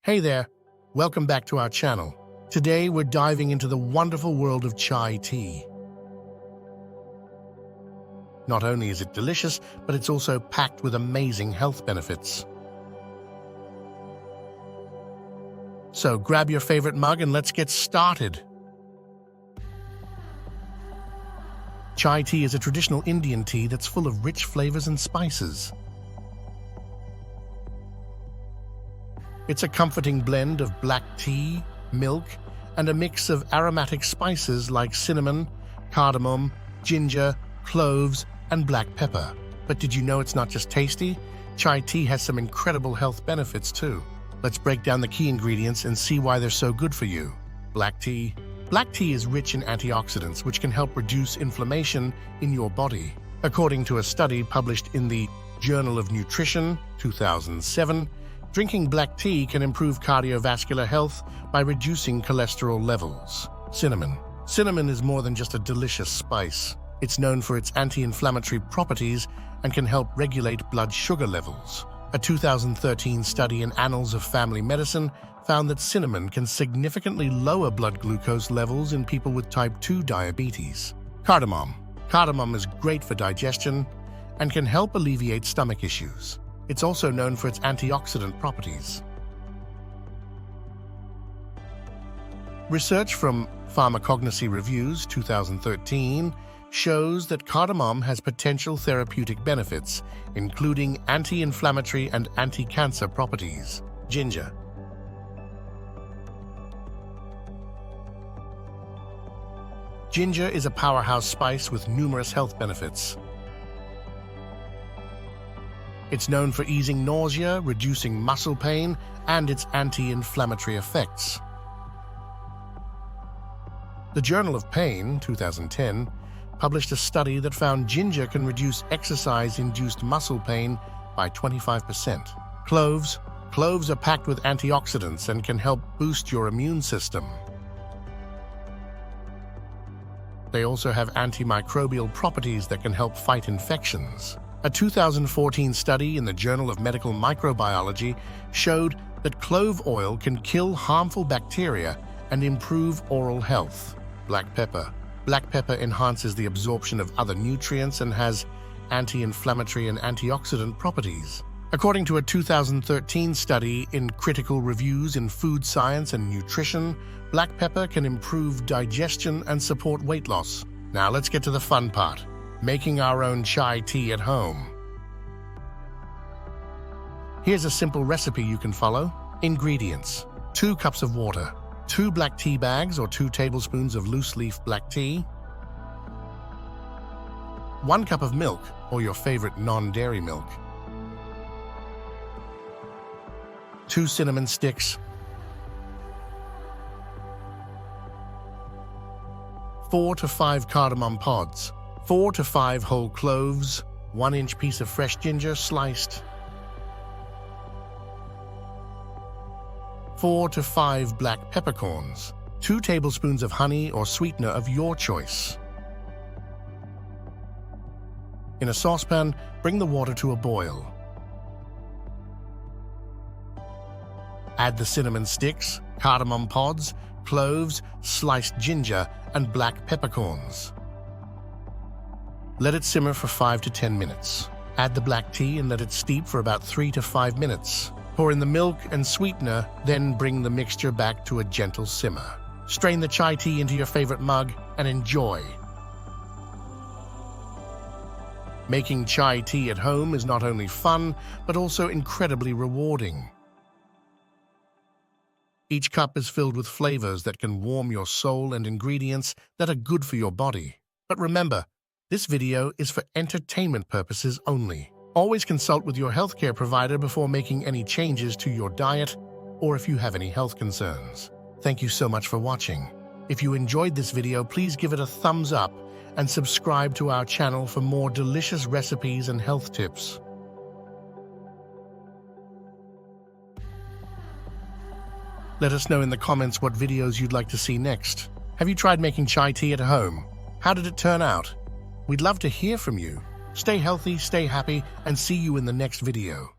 Hey there, welcome back to our channel. Today we're diving into the wonderful world of chai tea. Not only is it delicious, but it's also packed with amazing health benefits. So grab your favorite mug and let's get started. Chai tea is a traditional Indian tea that's full of rich flavors and spices. It's a comforting blend of black tea, milk, and a mix of aromatic spices like cinnamon, cardamom, ginger, cloves, and black pepper. But did you know it's not just tasty? Chai tea has some incredible health benefits too. Let's break down the key ingredients and see why they're so good for you. Black tea. Black tea is rich in antioxidants, which can help reduce inflammation in your body. According to a study published in the Journal of Nutrition, 2007, drinking black tea can improve cardiovascular health by reducing cholesterol levels. Cinnamon. Cinnamon is more than just a delicious spice. It's known for its anti-inflammatory properties and can help regulate blood sugar levels. A 2013 study in Annals of Family Medicine found that cinnamon can significantly lower blood glucose levels in people with type 2 diabetes. Cardamom. Cardamom is great for digestion and can help alleviate stomach issues. It's also known for its antioxidant properties. Research from Pharmacognosy Reviews 2013 shows that cardamom has potential therapeutic benefits, including anti-inflammatory and anti-cancer properties. Ginger. Ginger is a powerhouse spice with numerous health benefits. It's known for easing nausea, reducing muscle pain, and its anti-inflammatory effects. The Journal of Pain, 2010, published a study that found ginger can reduce exercise-induced muscle pain by 25%. Cloves. Cloves are packed with antioxidants and can help boost your immune system. They also have antimicrobial properties that can help fight infections. A 2014 study in the Journal of Medical Microbiology showed that clove oil can kill harmful bacteria and improve oral health. Black pepper. Black pepper enhances the absorption of other nutrients and has anti-inflammatory and antioxidant properties. According to a 2013 study in Critical Reviews in Food Science and Nutrition, black pepper can improve digestion and support weight loss. Now let's get to the fun part. Making our own chai tea at home. Here's a simple recipe you can follow. Ingredients: 2 cups of water, 2 black tea bags or 2 tablespoons of loose-leaf black tea, 1 cup of milk or your favorite non-dairy milk, 2 cinnamon sticks, 4 to 5 cardamom pods, 4 to 5 whole cloves, 1-inch piece of fresh ginger sliced, 4 to 5 black peppercorns, 2 tablespoons of honey or sweetener of your choice. In a saucepan, bring the water to a boil. Add the cinnamon sticks, cardamom pods, cloves, sliced ginger, and black peppercorns. Let it simmer for 5 to 10 minutes. Add the black tea and let it steep for about 3 to 5 minutes. Pour in the milk and sweetener, then bring the mixture back to a gentle simmer. Strain the chai tea into your favorite mug and enjoy. Making chai tea at home is not only fun, but also incredibly rewarding. Each cup is filled with flavors that can warm your soul and ingredients that are good for your body. But remember, this video is for entertainment purposes only. Always consult with your healthcare provider before making any changes to your diet or if you have any health concerns. Thank you so much for watching. If you enjoyed this video, please give it a thumbs up and subscribe to our channel for more delicious recipes and health tips. Let us know in the comments what videos you'd like to see next. Have you tried making chai tea at home? How did it turn out? We'd love to hear from you. Stay healthy, stay happy, and see you in the next video.